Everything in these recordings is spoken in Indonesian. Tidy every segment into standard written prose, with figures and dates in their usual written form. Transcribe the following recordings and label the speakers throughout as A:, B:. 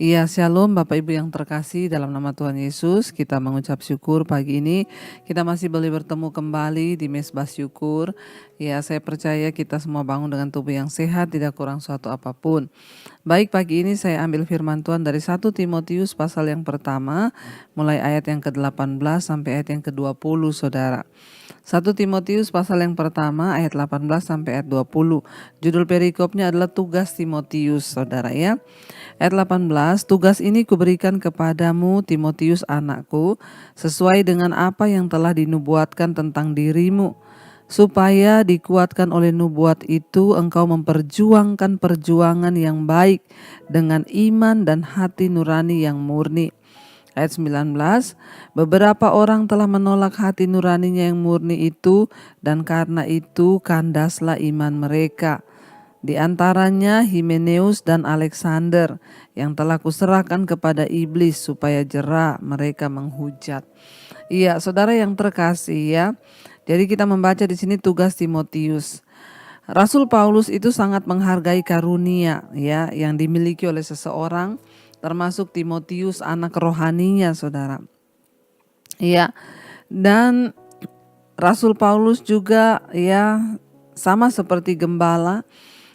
A: Iya, shalom Bapak Ibu yang terkasih dalam nama Tuhan Yesus. Kita mengucap syukur pagi ini. Kita masih boleh bertemu kembali di Mesbah Syukur. Ya, saya percaya kita semua bangun dengan tubuh yang sehat, tidak kurang suatu apapun. Baik, pagi ini saya ambil firman Tuhan dari 1 Timotius pasal yang pertama, mulai ayat yang ke-18 sampai ayat yang ke-20, Saudara. 1 Timotius pasal yang pertama ayat 18 sampai ayat 20. Judul perikopnya adalah tugas Timotius, Saudara ya. Ayat 18, tugas ini kuberikan kepadamu Timotius anakku, sesuai dengan apa yang telah dinubuatkan tentang dirimu, supaya dikuatkan oleh nubuat itu engkau memperjuangkan perjuangan yang baik dengan iman dan hati nurani yang murni. Ayat 19, beberapa orang telah menolak hati nuraninya yang murni itu, dan karena itu kandaslah iman mereka. Di antaranya Himeneus dan Alexander yang telah kuserahkan kepada iblis supaya jera mereka menghujat. Iya, saudara yang terkasih ya. Jadi kita membaca di sini tugas Timotius. Rasul Paulus itu sangat menghargai karunia ya yang dimiliki oleh seseorang, termasuk Timotius anak rohaninya, saudara. Iya. Dan Rasul Paulus juga ya sama seperti gembala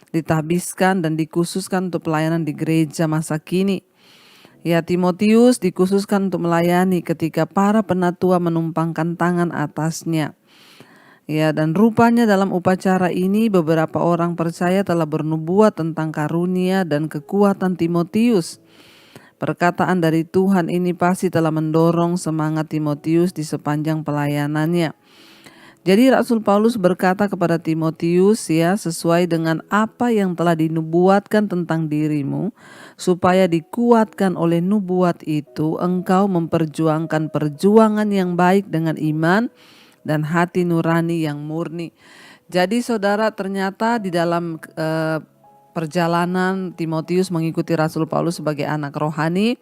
A: ditahbiskan dan dikhususkan untuk pelayanan di gereja masa kini. Ya, Timotius dikhususkan untuk melayani ketika para penatua menumpangkan tangan atasnya. Ya, dan rupanya dalam upacara ini beberapa orang percaya telah bernubuat tentang karunia dan kekuatan Timotius. Perkataan dari Tuhan ini pasti telah mendorong semangat Timotius di sepanjang pelayanannya. Jadi Rasul Paulus berkata kepada Timotius ya, sesuai dengan apa yang telah dinubuatkan tentang dirimu, supaya dikuatkan oleh nubuat itu engkau memperjuangkan perjuangan yang baik dengan iman dan hati nurani yang murni. Jadi saudara, ternyata di dalam perjalanan Timotius mengikuti Rasul Paulus sebagai anak rohani,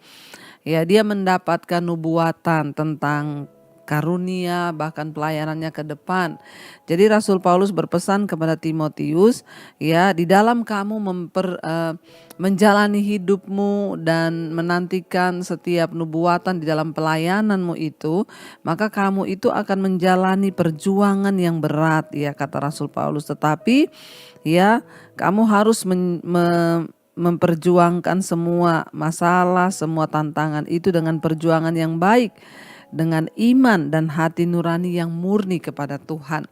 A: ya dia mendapatkan nubuatan tentang karunia bahkan pelayanannya ke depan. Jadi Rasul Paulus berpesan kepada Timotius, ya di dalam kamu menjalani hidupmu dan menantikan setiap nubuatan di dalam pelayananmu itu, maka kamu itu akan menjalani perjuangan yang berat, ya kata Rasul Paulus. Tetapi ya kamu harus memperjuangkan semua masalah, semua tantangan itu dengan perjuangan yang baik, dengan iman dan hati nurani yang murni kepada Tuhan.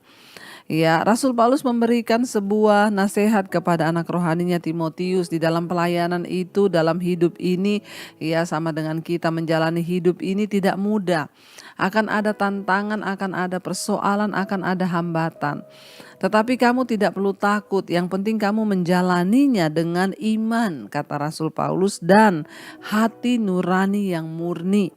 A: Ya, Rasul Paulus memberikan sebuah nasihat kepada anak rohaninya Timotius di dalam pelayanan itu, dalam hidup ini, ya sama dengan kita menjalani hidup ini tidak mudah. Akan ada tantangan, akan ada persoalan, akan ada hambatan. Tetapi kamu tidak perlu takut, yang penting kamu menjalaninya dengan iman, kata Rasul Paulus, dan hati nurani yang murni.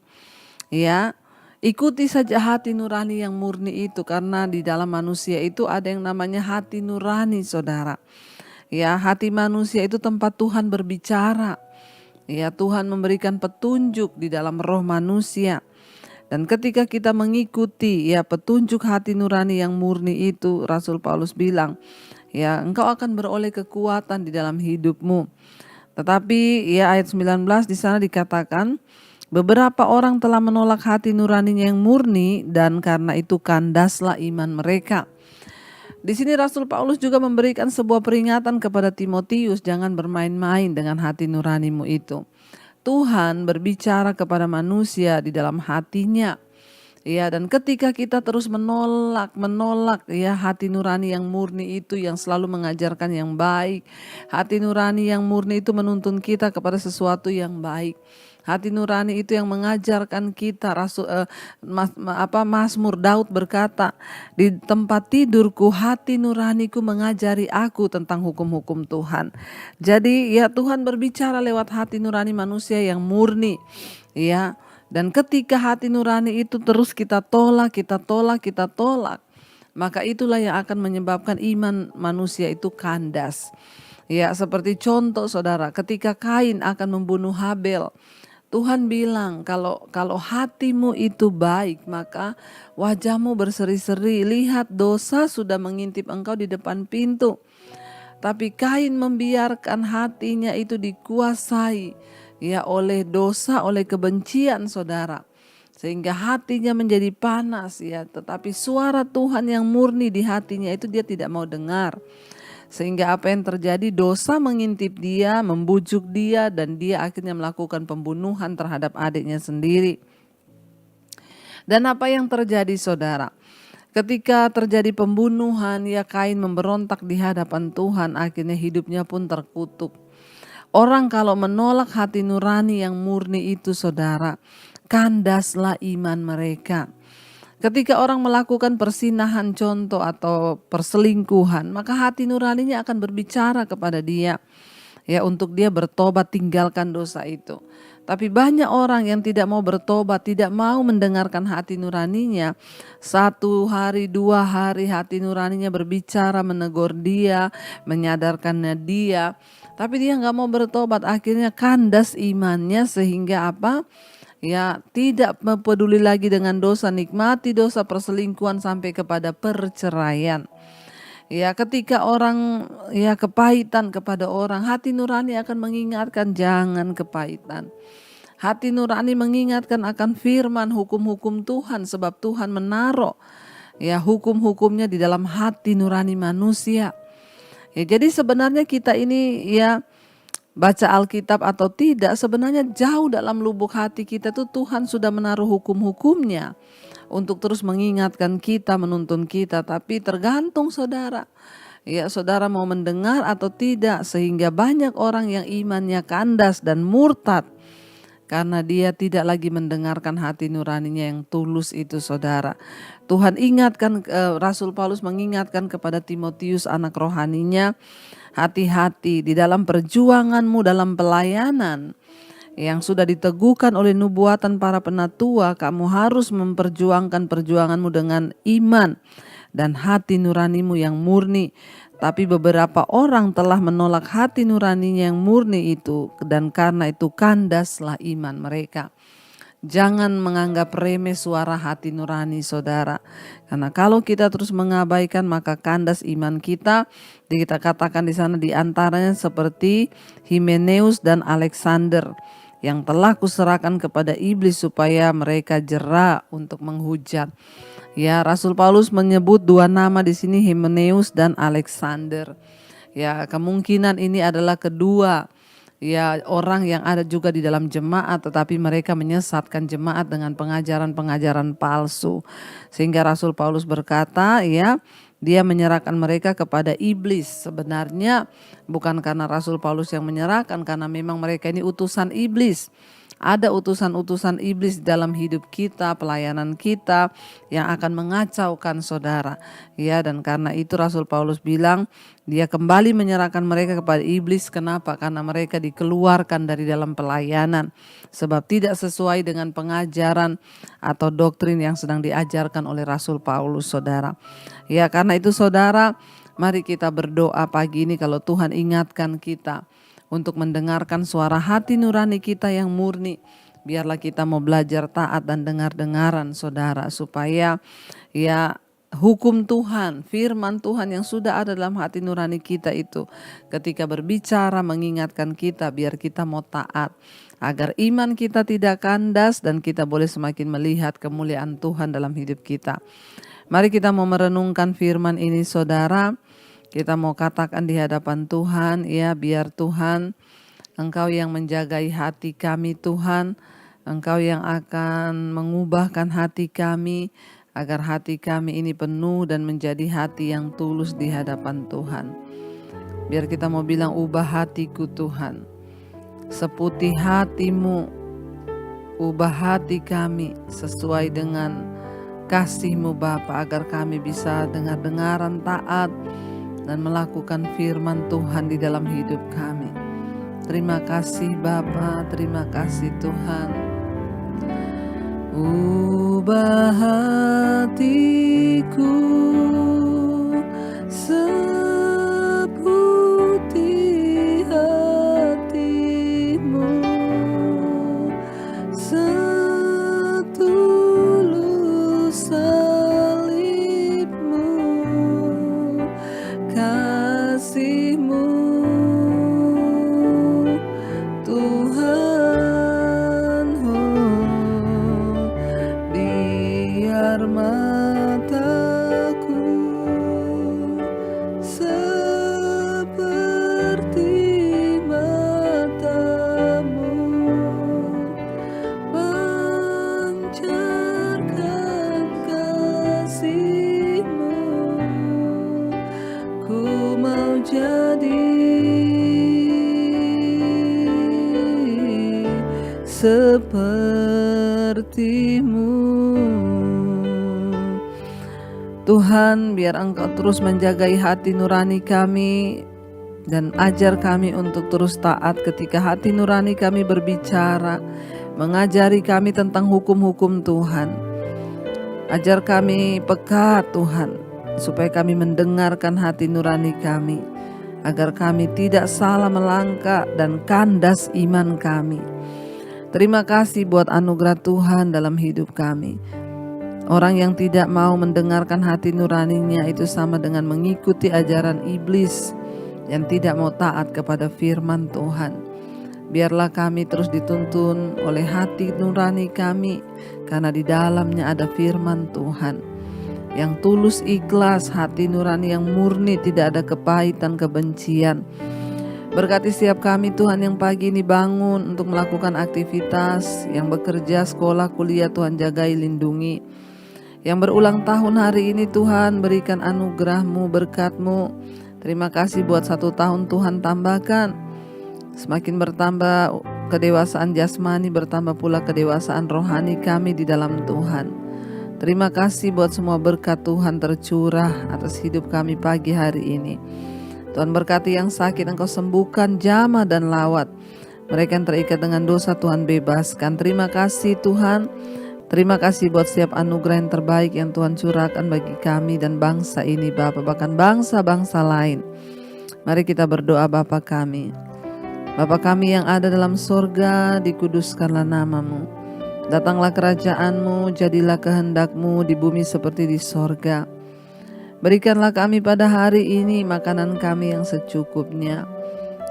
A: Ya, ikuti saja hati nurani yang murni itu, karena di dalam manusia itu ada yang namanya hati nurani, saudara. Ya, hati manusia itu tempat Tuhan berbicara. Ya, Tuhan memberikan petunjuk di dalam roh manusia. Dan ketika kita mengikuti ya petunjuk hati nurani yang murni itu, Rasul Paulus bilang, ya engkau akan beroleh kekuatan di dalam hidupmu. Tetapi ya ayat 19 di sana dikatakan, beberapa orang telah menolak hati nuraninya yang murni, dan karena itu kandaslah iman mereka. Di sini Rasul Paulus juga memberikan sebuah peringatan kepada Timotius, jangan bermain-main dengan hati nuranimu itu. Tuhan berbicara kepada manusia di dalam hatinya. Ya, dan ketika kita terus menolak ya hati nurani yang murni itu yang selalu mengajarkan yang baik. Hati nurani yang murni itu menuntun kita kepada sesuatu yang baik. Hati nurani itu yang mengajarkan kita. Mazmur Daud berkata, di tempat tidurku hati nuraniku mengajari aku tentang hukum-hukum Tuhan. Jadi ya Tuhan berbicara lewat hati nurani manusia yang murni. Ya, dan ketika hati nurani itu terus kita tolak, maka itulah yang akan menyebabkan iman manusia itu kandas. Ya, seperti contoh saudara, ketika Kain akan membunuh Habel, Tuhan bilang kalau hatimu itu baik, maka wajahmu berseri-seri. Lihat, dosa sudah mengintip engkau di depan pintu. Tapi Kain membiarkan hatinya itu dikuasai ya oleh dosa, oleh kebencian saudara. Sehingga hatinya menjadi panas ya, tetapi suara Tuhan yang murni di hatinya itu dia tidak mau dengar. Sehingga apa yang terjadi, dosa mengintip dia, membujuk dia, dan dia akhirnya melakukan pembunuhan terhadap adiknya sendiri. Dan apa yang terjadi saudara? Ketika terjadi pembunuhan, ya Kain memberontak di hadapan Tuhan, akhirnya hidupnya pun terkutuk. Orang kalau menolak hati nurani yang murni itu saudara, kandaslah iman mereka. Ketika orang melakukan persinahan contoh atau perselingkuhan, maka hati nuraninya akan berbicara kepada dia, ya untuk dia bertobat, tinggalkan dosa itu. Tapi banyak orang yang tidak mau bertobat, tidak mau mendengarkan hati nuraninya. 1 hari, 2 hari hati nuraninya berbicara, menegur dia, menyadarkannya dia. Tapi dia nggak mau bertobat, akhirnya kandas imannya sehingga apa? Ya tidak peduli lagi dengan dosa, nikmati dosa perselingkuhan sampai kepada perceraian. Ya ketika orang ya kepahitan kepada orang, hati nurani akan mengingatkan jangan kepahitan. Hati nurani mengingatkan akan firman hukum-hukum Tuhan, sebab Tuhan menaruh ya hukum-hukumnya di dalam hati nurani manusia. Ya jadi sebenarnya kita ini ya baca Alkitab atau tidak, sebenarnya jauh dalam lubuk hati kita tuh Tuhan sudah menaruh hukum-hukumnya untuk terus mengingatkan kita, menuntun kita. Tapi tergantung saudara, ya saudara mau mendengar atau tidak. Sehingga banyak orang yang imannya kandas dan murtad karena dia tidak lagi mendengarkan hati nuraninya yang tulus itu saudara. Tuhan ingatkan, Rasul Paulus mengingatkan kepada Timotius anak rohaninya, hati-hati di dalam perjuanganmu dalam pelayanan yang sudah diteguhkan oleh nubuatan para penatua. Kamu harus memperjuangkan perjuanganmu dengan iman dan hati nuranimu yang murni. Tapi beberapa orang telah menolak hati nuraninya yang murni itu, dan karena itu kandaslah iman mereka. Jangan menganggap remeh suara hati nurani saudara. Karena kalau kita terus mengabaikan maka kandas iman kita. Kita katakan di sana diantaranya seperti Himeneus dan Alexander yang telah kuserahkan kepada iblis supaya mereka jera untuk menghujat. Ya, Rasul Paulus menyebut 2 nama di sini, Himeneus dan Alexander. Ya, kemungkinan ini adalah kedua ya orang yang ada juga di dalam jemaat, tetapi mereka menyesatkan jemaat dengan pengajaran-pengajaran palsu. Sehingga Rasul Paulus berkata, ya, dia menyerahkan mereka kepada iblis. Sebenarnya bukan karena Rasul Paulus yang menyerahkan, karena memang mereka ini utusan iblis. Ada utusan-utusan iblis dalam hidup kita, pelayanan kita yang akan mengacaukan saudara. Ya, dan karena itu Rasul Paulus bilang dia kembali menyerahkan mereka kepada iblis. Kenapa? Karena mereka dikeluarkan dari dalam pelayanan. Sebab tidak sesuai dengan pengajaran atau doktrin yang sedang diajarkan oleh Rasul Paulus saudara. Ya, karena itu saudara, mari kita berdoa pagi ini kalau Tuhan ingatkan kita untuk mendengarkan suara hati nurani kita yang murni. Biarlah kita mau belajar taat dan dengar-dengaran saudara, supaya ya hukum Tuhan, firman Tuhan yang sudah ada dalam hati nurani kita itu ketika berbicara mengingatkan kita, biar kita mau taat. Agar iman kita tidak kandas dan kita boleh semakin melihat kemuliaan Tuhan dalam hidup kita. Mari kita mau merenungkan firman ini saudara. Kita mau katakan di hadapan Tuhan, ya biar Tuhan, Engkau yang menjagai hati kami Tuhan, Engkau yang akan mengubahkan hati kami, agar hati kami ini penuh dan menjadi hati yang tulus di hadapan Tuhan. Biar kita mau bilang, ubah hatiku Tuhan, seputih hatimu, ubah hati kami sesuai dengan kasih-Mu Bapa, agar kami bisa dengar-dengaran taat dan melakukan firman Tuhan di dalam hidup kami. Terima kasih Bapa, terima kasih Tuhan. Ubah hatiku seputih hati-Mu, setulus salib-Mu, kasih-Mu Tuhan. seperti-Mu. Tuhan, biar Engkau terus menjagai hati nurani kami dan ajar kami untuk terus taat ketika hati nurani kami berbicara, mengajari kami tentang hukum-hukum Tuhan. Ajar kami peka Tuhan, supaya kami mendengarkan hati nurani kami, agar kami tidak salah melangkah dan kandas iman kami. Terima kasih buat anugerah Tuhan dalam hidup kami. Orang yang tidak mau mendengarkan hati nuraninya itu sama dengan mengikuti ajaran iblis yang tidak mau taat kepada firman Tuhan. Biarlah kami terus dituntun oleh hati nurani kami, karena di dalamnya ada firman Tuhan. Yang tulus ikhlas, hati nurani yang murni, tidak ada kepahitan, kebencian. Berkati setiap kami Tuhan yang pagi ini bangun untuk melakukan aktivitas, yang bekerja, sekolah, kuliah, Tuhan jagai, lindungi. Yang berulang tahun hari ini Tuhan berikan anugerah-Mu, berkat-Mu. Terima kasih buat 1 tahun Tuhan tambahkan. Semakin bertambah kedewasaan jasmani, bertambah pula kedewasaan rohani kami di dalam Tuhan. Terima kasih buat semua berkat Tuhan tercurah atas hidup kami pagi hari ini. Tuhan berkati yang sakit, Engkau sembuhkan, jamah dan lawat. Mereka yang terikat dengan dosa Tuhan bebaskan. Terima kasih Tuhan. Terima kasih buat setiap anugerah yang terbaik yang Tuhan curahkan bagi kami dan bangsa ini Bapa, bahkan bangsa-bangsa lain. Mari kita berdoa. Bapa kami yang ada dalam sorga, dikuduskanlah nama-Mu. Datanglah kerajaan-Mu, jadilah kehendak-Mu di bumi seperti di sorga. Berikanlah kami pada hari ini makanan kami yang secukupnya.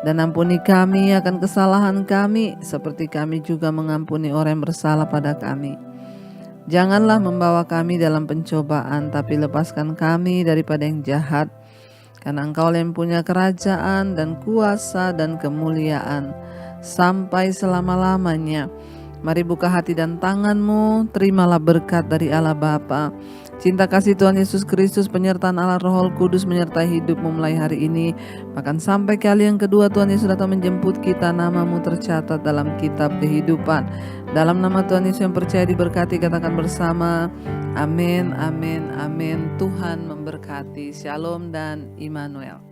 A: Dan ampuni kami akan kesalahan kami, seperti kami juga mengampuni orang yang bersalah pada kami. Janganlah membawa kami dalam pencobaan, tapi lepaskan kami daripada yang jahat. Karena Engkau yang punya kerajaan dan kuasa dan kemuliaan sampai selama-lamanya. Mari buka hati dan tangan-Mu, terimalah berkat dari Allah Bapa, cinta kasih Tuhan Yesus Kristus, penyertaan Allah Roh Kudus menyertai hidupmu mulai hari ini, bahkan sampai kali yang kedua Tuhan Yesus datang menjemput kita. Nama-Mu tercatat dalam kitab kehidupan. Dalam nama Tuhan Yesus yang percaya diberkati, katakan bersama, amin, amin, amin. Tuhan memberkati. Shalom dan Immanuel.